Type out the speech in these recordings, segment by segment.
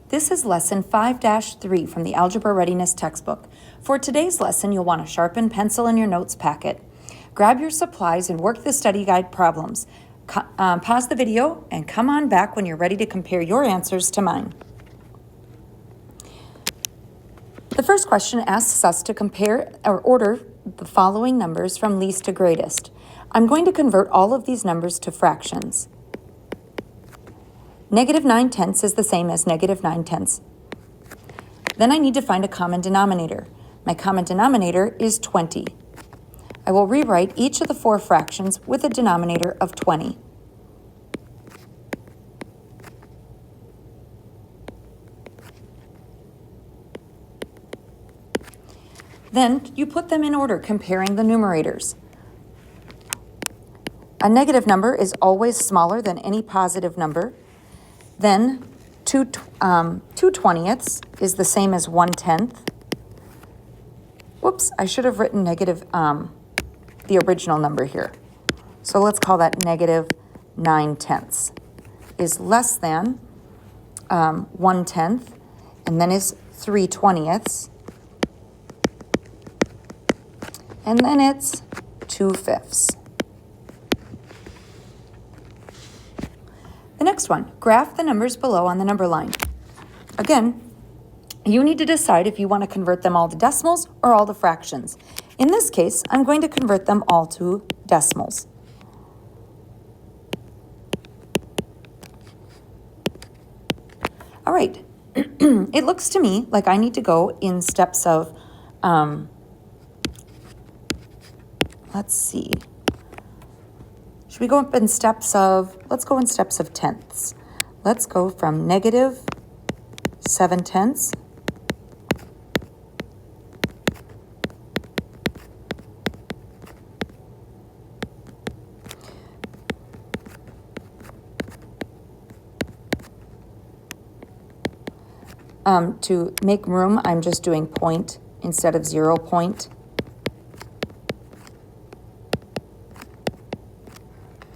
This is lesson 5-3 from the Algebra Readiness textbook. For today's lesson, you'll want a sharpened pencil in your notes packet. Grab your supplies and work the study guide problems. Pause the video and come on back when you're ready to compare your answers to mine. The first question asks us to compare or order the following numbers from least to greatest. I'm going to convert all of these numbers to fractions. -9/10 is the same as -9/10. Then I need to find a common denominator. My common denominator is 20. I will rewrite each of the four fractions with a denominator of 20. Then you put them in order, comparing the numerators. A negative number is always smaller than any positive number. Then 2/20 is the same as 1/10. Whoops, I should have written the original number here. So let's call that -9/10 is less than 1/10, and then is 3/20, and then it's 2/5. The next one, graph the numbers below on the number line. Again, you need to decide if you want to convert them all to decimals or all to fractions. In this case, I'm going to convert them all to decimals. All right, it looks to me like I need to go in steps of, let's see. Should we go up in steps of, let's go in steps of tenths. Let's go from -7/10 to make room, I'm just doing point instead of 0 point.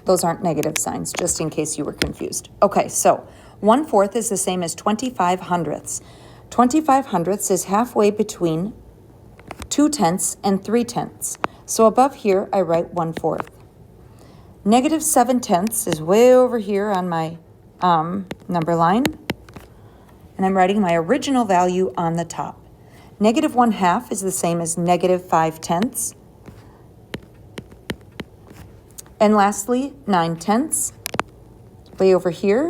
Those aren't negative signs, just in case you were confused. Okay, so 1/4 is the same as 25/100. 25/100 is halfway between 2/10 and 3/10. So above here, I write 1/4. -7/10 is way over here on my number line. And I'm writing my original value on the top. -1/2 is the same as -5/10. And lastly, 9/10, way over here.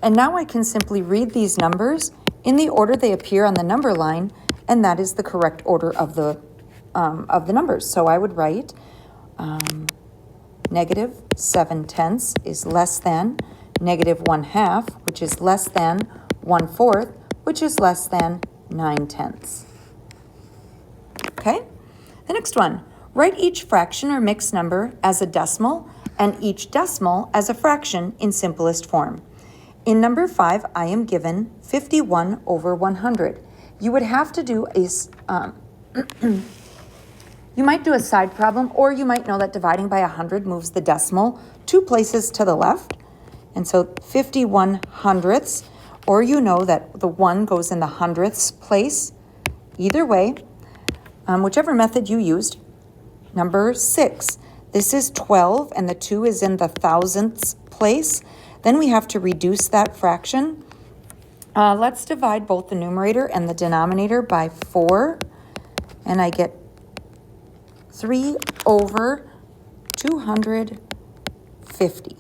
And now I can simply read these numbers in the order they appear on the number line, and that is the correct order of the numbers. So I would write -7/10 is less than -1/2, which is less than 1/4, which is less than 9/10. Okay, the next one. Write each fraction or mixed number as a decimal and each decimal as a fraction in simplest form. In number 5, I am given 51/100. You would have to do you might do a side problem, or you might know that dividing by 100 moves the decimal 2 places to the left. And so 51/100, or you know that the 1 goes in the hundredths place. Either way, whichever method you used. Number 6, this is 12 and the 2 is in the thousandths place. Then we have to reduce that fraction. Let's divide both the numerator and the denominator by 4, and I get 3/250.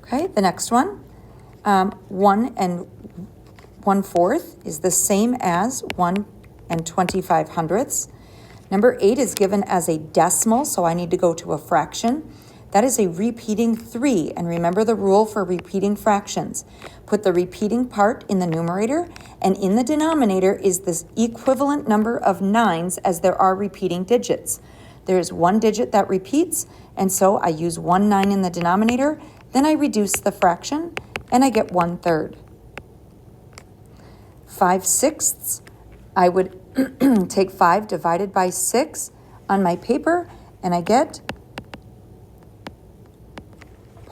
Okay, the next one, 1 and 1/4 is the same as 1 and 25/100. Number 8 is given as a decimal, so I need to go to a fraction. That is a repeating 3, and remember the rule for repeating fractions. Put the repeating part in the numerator, and in the denominator is this equivalent number of 9s as there are repeating digits. There is one digit that repeats, and so I use 1 9 in the denominator, then I reduce the fraction, and I get 1/3. 5/6, I would take 5 divided by 6 on my paper, and I get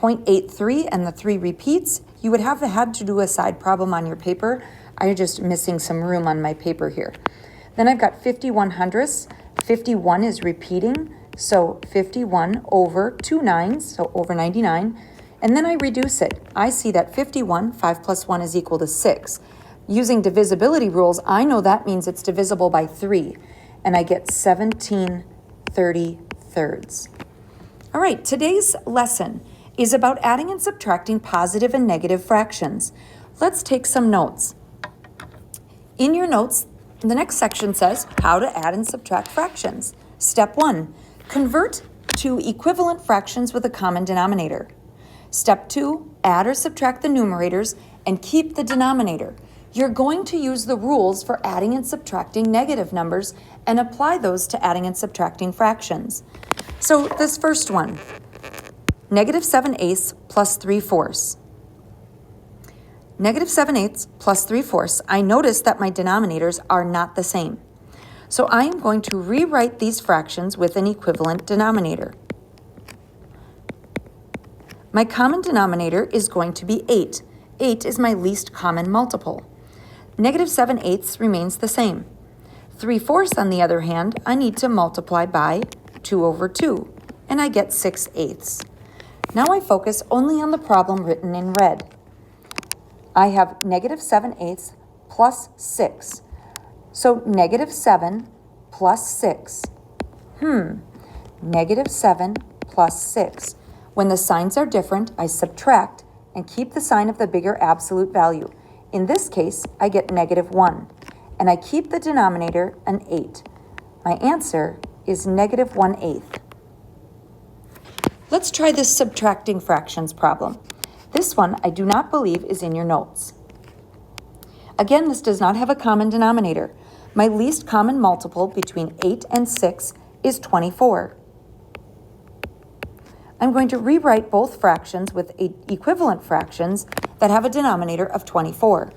0.83 and the 3 repeats, you would have had to do a side problem on your paper. I'm just missing some room on my paper here. Then I've got 51 hundredths. 51 is repeating, so 51 over 2 nines, so over 99. And then I reduce it. I see that 51, 5 plus 1 is equal to 6. Using divisibility rules, I know that means it's divisible by 3. And I get 17/33. All right, today's lesson is about adding and subtracting positive and negative fractions. Let's take some notes. In your notes, the next section says how to add and subtract fractions. Step 1, convert to equivalent fractions with a common denominator. Step 2, add or subtract the numerators and keep the denominator. You're going to use the rules for adding and subtracting negative numbers and apply those to adding and subtracting fractions. So this first one, -7/8 plus 3/4. -7/8 plus 3/4, I notice that my denominators are not the same. So I am going to rewrite these fractions with an equivalent denominator. My common denominator is going to be 8. 8 is my least common multiple. -7/8 remains the same. 3/4, on the other hand, I need to multiply by 2 over 2, and I get 6/8. Now I focus only on the problem written in red. I have -7/8 plus 6. So -7 plus 6. -7 plus 6. When the signs are different, I subtract and keep the sign of the bigger absolute value. In this case, I get -1, and I keep the denominator an 8. My answer is -1/8. Let's try this subtracting fractions problem. This one I do not believe is in your notes. Again, this does not have a common denominator. My least common multiple between 8 and 6 is 24. I'm going to rewrite both fractions with equivalent fractions that have a denominator of 24.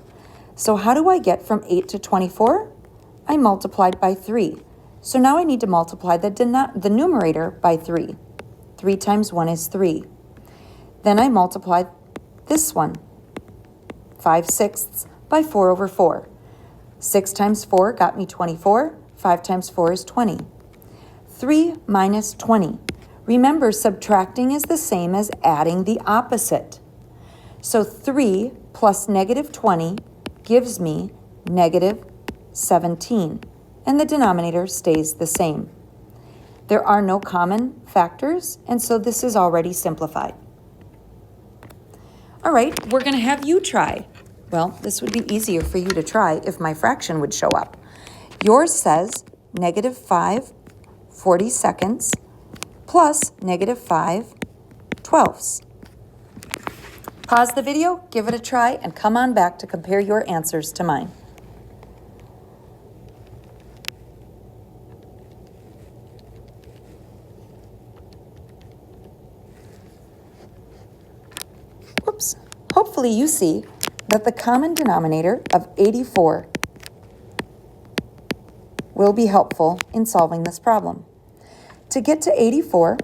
So how do I get from 8 to 24? I multiplied by 3. So now I need to multiply the numerator by 3. 3 times 1 is 3. Then I multiply this one, 5/6 by 4 over 4. 6 times 4 got me 24. 5 times 4 is 20. 3 minus 20. Remember, subtracting is the same as adding the opposite. So 3 plus -20 gives me -17, and the denominator stays the same. There are no common factors, and so this is already simplified. All right, we're going to have you try. Well, this would be easier for you to try if my fraction would show up. Yours says -5 40-seconds plus -5 12ths. Pause the video, give it a try, and come on back to compare your answers to mine. Whoops. Hopefully you see that the common denominator of 84 will be helpful in solving this problem. To get to 84,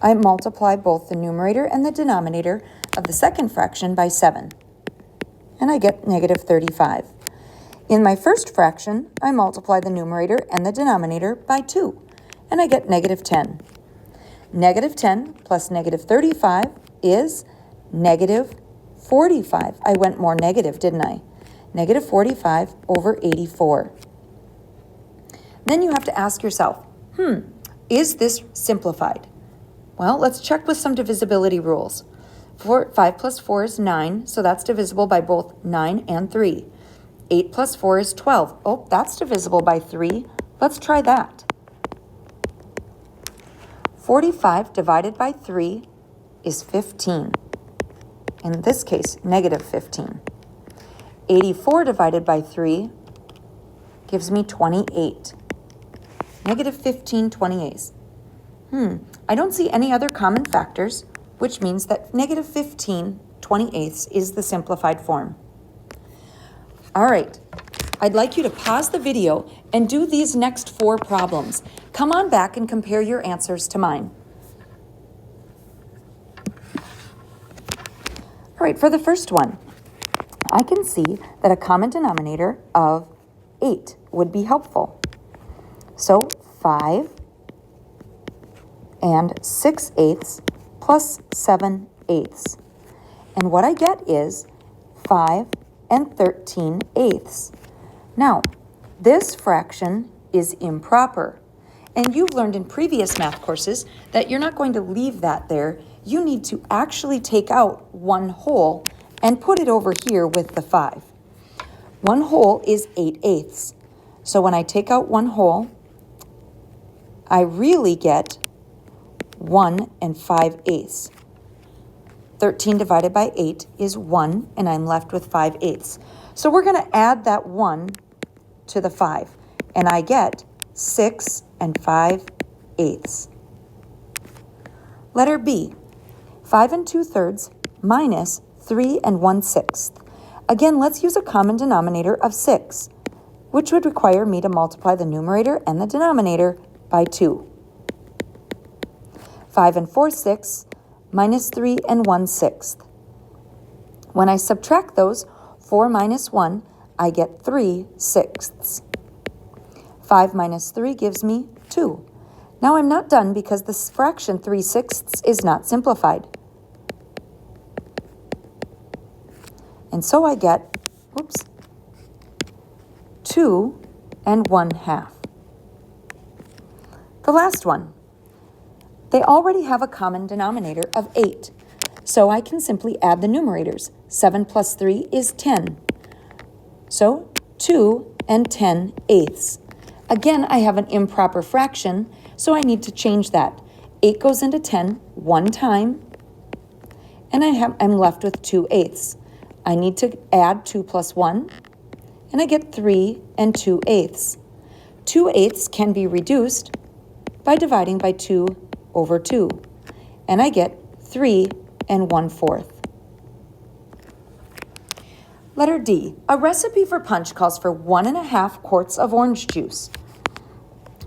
I multiply both the numerator and the denominator of the second fraction by 7, and I get -35. In my first fraction, I multiply the numerator and the denominator by 2, and I get -10. -10 plus -35 is -45. I went more negative, didn't I? -45 over 84. Then you have to ask yourself, is this simplified? Well, let's check with some divisibility rules. 5 plus 4 is 9, so that's divisible by both 9 and 3. 8 plus 4 is 12. Oh, that's divisible by 3. Let's try that. 45 divided by 3 is 15. In this case, -15. 84 divided by 3 gives me 28. -15 28. I don't see any other common factors, which means that -15 28 is the simplified form. All right, I'd like you to pause the video and do these next 4 problems. Come on back and compare your answers to mine. right, for the first one, I can see that a common denominator of 8 would be helpful. So 5 and 6/8 plus 7/8. And what I get is 5 and 13/8. Now, this fraction is improper. And you've learned in previous math courses that you're not going to leave that there. You need to actually take out 1 whole and put it over here with the 5. 1 whole is 8/8. So when I take out 1 whole, I really get 1 and 5/8. 13 divided by 8 is 1, and I'm left with 5/8. So we're going to add that 1 to the 5, and I get 6 and 5/8. Letter B, 5 and 2/3 minus 3 and 1/6. Again, let's use a common denominator of 6, which would require me to multiply the numerator and the denominator by 2. 5 and 4/6 minus 3 and 1/6. When I subtract those, 4 minus 1, I get 3/6. 5 minus 3 gives me 2. Now I'm not done because this fraction 3/6 is not simplified. And so I get, 2 and 1/2. The last one. They already have a common denominator of 8, so I can simply add the numerators. 7 plus 3 is 10. So 2 and 10/8. Again, I have an improper fraction, so I need to change that. 8 goes into 10 one time, and I'm left with 2/8. I need to add 2 plus 1, and I get 3 and 2/8. 2/8 can be reduced by dividing by 2 over 2, and I get 3 and 1/4. Letter D, a recipe for punch calls for 1.5 quarts of orange juice,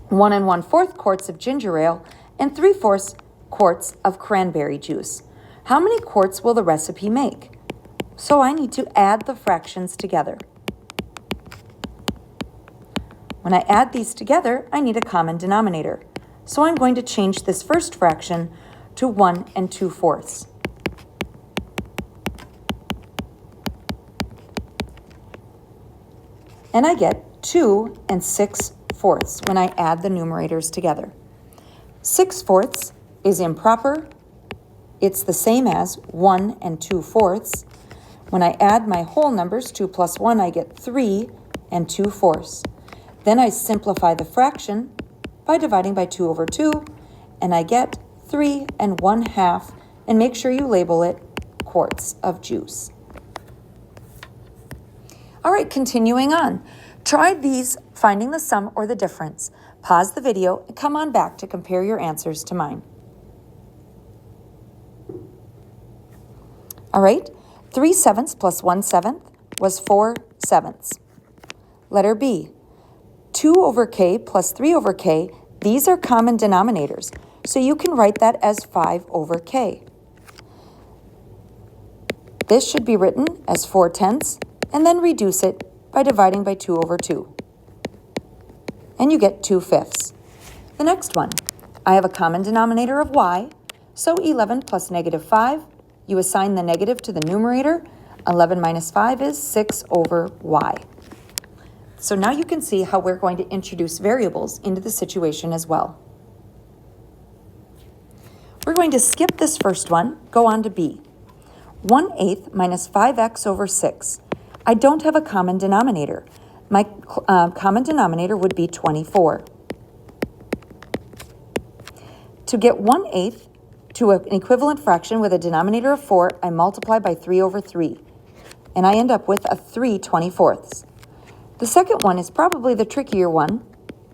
1 1/4 quarts of ginger ale, and 3/4 quarts of cranberry juice. How many quarts will the recipe make? So I need to add the fractions together. When I add these together, I need a common denominator. So I'm going to change this first fraction to 1 2/4. And I get 2 6/4 when I add the numerators together. 6/4 is improper. It's the same as 1 2/4. When I add my whole numbers, 2 plus 1, I get 3 2/4. Then I simplify the fraction by dividing by 2 over 2, and I get 3 1/2, and make sure you label it quarts of juice. All right, continuing on. Try these, finding the sum or the difference. Pause the video and come on back to compare your answers to mine. All right, 3/7 plus 1/7 was 4/7. Letter B, 2 over k plus 3 over k, these are common denominators, so you can write that as 5 over k. This should be written as 4/10, and then reduce it by dividing by 2 over 2. And you get 2/5. The next one, I have a common denominator of y, so 11 plus -5, you assign the negative to the numerator. 11 minus 5 is 6 over y. So now you can see how we're going to introduce variables into the situation as well. We're going to skip this first one, go on to B. 1/8 minus 5x over 6. I don't have a common denominator. My common denominator would be 24. To get 1/8 to an equivalent fraction with a denominator of 4, I multiply by 3 over 3, and I end up with a 3/24. The second one is probably the trickier one,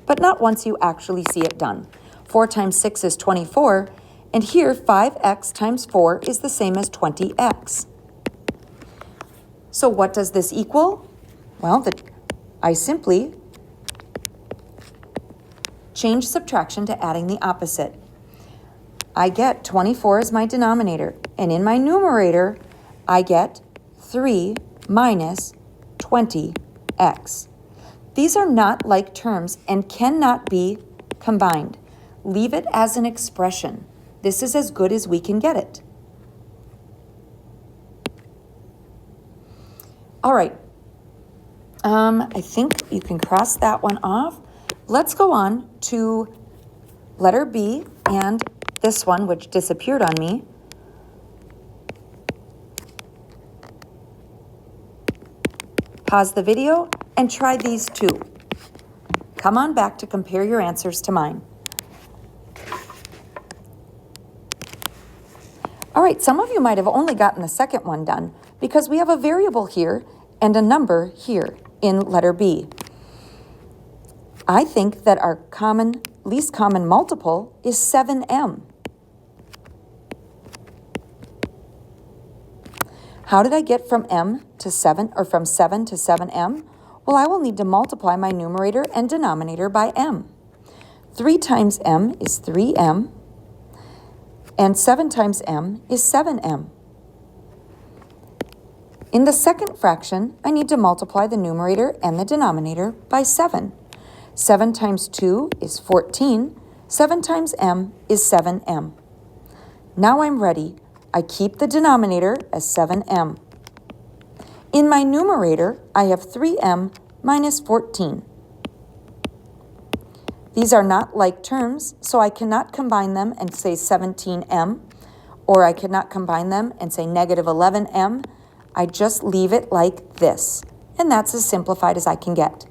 but not once you actually see it done. 4 times 6 is 24, and here 5x times 4 is the same as 20x. So what does this equal? Well, I simply change subtraction to adding the opposite. I get 24 as my denominator, and in my numerator, I get 3 minus 20x. These are not like terms and cannot be combined. Leave it as an expression. This is as good as we can get it. All right. I think you can cross that one off. Let's go on to letter B and this one, which disappeared on me. Pause the video and try these two. Come on back to compare your answers to mine. All right, some of you might have only gotten the second one done because we have a variable here and a number here in letter B. I think that our least common multiple is 7m. How did I get from m to 7, or from 7 to 7m? Well, I will need to multiply my numerator and denominator by m. 3 times m is 3m, and 7 times m is 7m. In the second fraction, I need to multiply the numerator and the denominator by 7. 7 times 2 is 14. 7 times m is 7m. Now I'm ready. I keep the denominator as 7m. In my numerator, I have 3m minus 14. These are not like terms, so I cannot combine them and say 17m, or I cannot combine them and say negative 11m. I just leave it like this, and that's as simplified as I can get.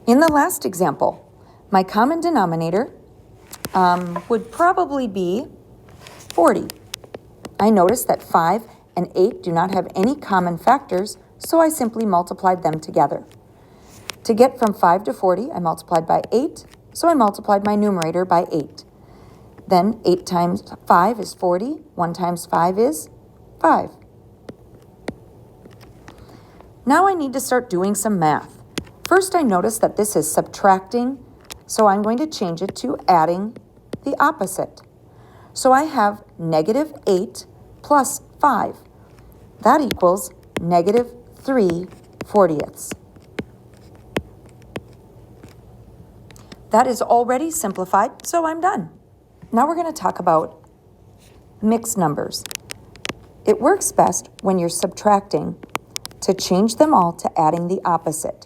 In the last example, my common denominator would probably be 40. I noticed that 5 and 8 do not have any common factors, so I simply multiplied them together. To get from 5 to 40, I multiplied by 8, so I multiplied my numerator by 8. Then 8 times 5 is 40, 1 times 5 is 5. Now I need to start doing some math. First, I notice that this is subtracting, so I'm going to change it to adding the opposite. So I have negative 8 plus 5. That equals negative 3/40. That is already simplified, so I'm done. Now we're going to talk about mixed numbers. It works best when you're subtracting to change them all to adding the opposite.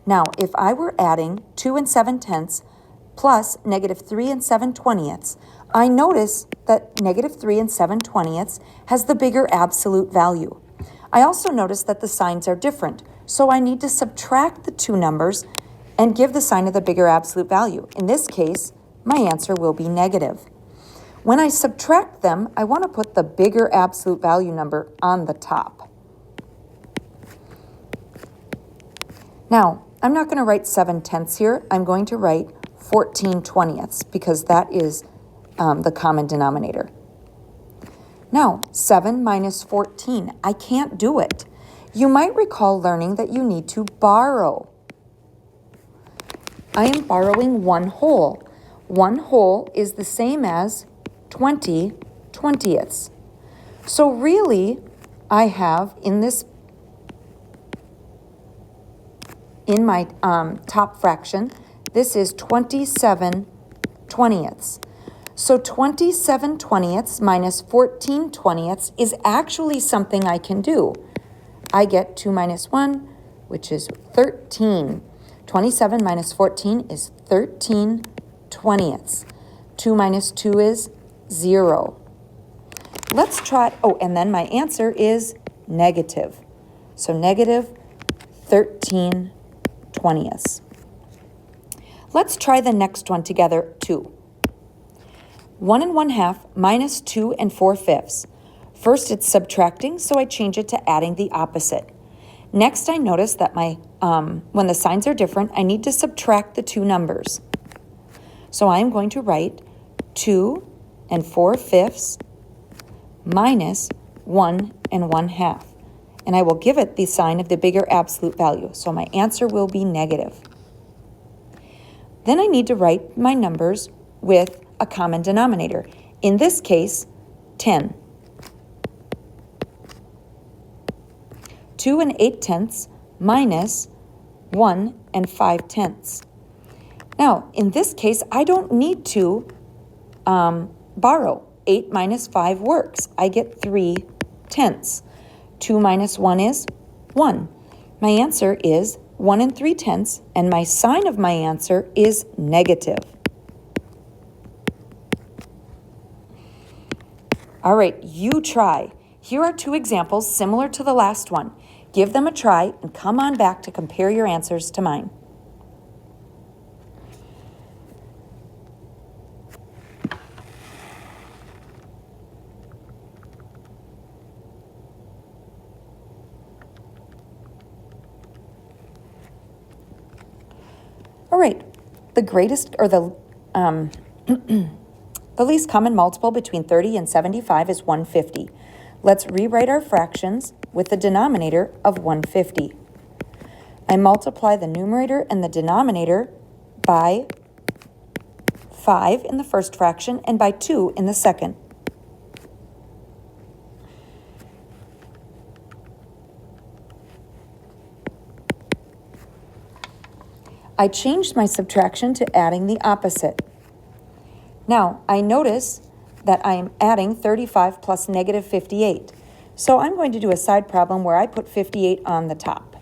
Now, if I were adding 2 7/10 plus negative 3 7/20, I notice that negative 3 7/20 has the bigger absolute value. I also notice that the signs are different, so I need to subtract the two numbers and give the sign of the bigger absolute value. In this case, my answer will be negative. When I subtract them, I want to put the bigger absolute value number on the top. Now, I'm not going to write 7/10 here. I'm going to write 14/20 because that is the common denominator. Now, 7 minus 14. I can't do it. You might recall learning that you need to borrow. I am borrowing 1 whole. 1 whole is the same as 20/20. So really, I have in my top fraction, this is 27/20. So 27/20 minus 14/20 is actually something I can do. I get 2 minus 1, which is 13. 27 minus 14 is 13/20. 2 minus 2 is 0. Let's try, and then my answer is negative. So negative 13/20. Let's try the next one together too. 1 1/2 minus 2 4/5. First, it's subtracting, so I change it to adding the opposite. Next, I notice that when the signs are different, I need to subtract the two numbers. So I'm going to write 2 4/5 minus 1 1/2. And I will give it the sign of the bigger absolute value. So my answer will be negative. Then I need to write my numbers with a common denominator. In this case, 10. 2 and 8/10 minus 1 and 5/10. Now, in this case, I don't need to borrow. 8 minus 5 works. I get 3/10. 2 minus 1 is 1. My answer is 1 and 3/10, and my sign of my answer is negative. All right, you try. Here are 2 examples similar to the last one. Give them a try and come on back to compare your answers to mine. All right, the greatest or the least common multiple between 30 and 75 is 150. Let's rewrite our fractions with the denominator of 150. I multiply the numerator and the denominator by 5 in the first fraction and by 2 in the second. I changed my subtraction to adding the opposite. Now, I notice that I am adding 35 plus negative 58. So I'm going to do a side problem where I put 58 on the top.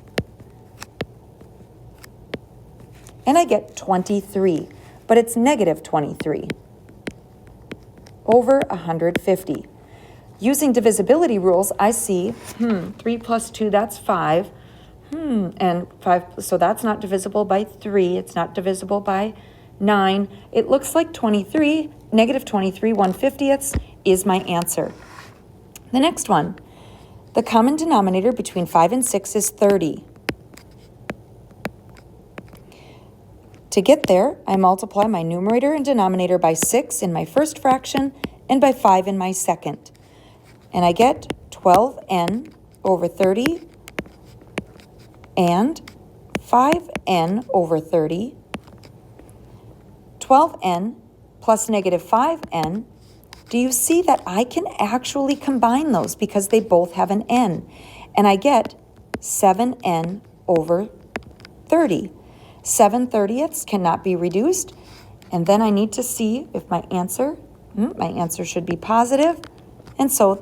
And I get 23, but it's negative 23 over 150. Using divisibility rules, I see, 3 plus 2, that's 5. And 5, so that's not divisible by 3. It's not divisible by 9. It looks like 23, negative 23, 1/50ths is my answer. The next one, the common denominator between 5 and 6 is 30. To get there, I multiply my numerator and denominator by 6 in my first fraction and by 5 in my second. And I get 12n over 30 and 5n over 30, 12n plus negative 5n. Do you see that I can actually combine those because they both have an n? And I get 7n over 30. 7/30ths cannot be reduced. And then I need to see if my answer should be positive. And so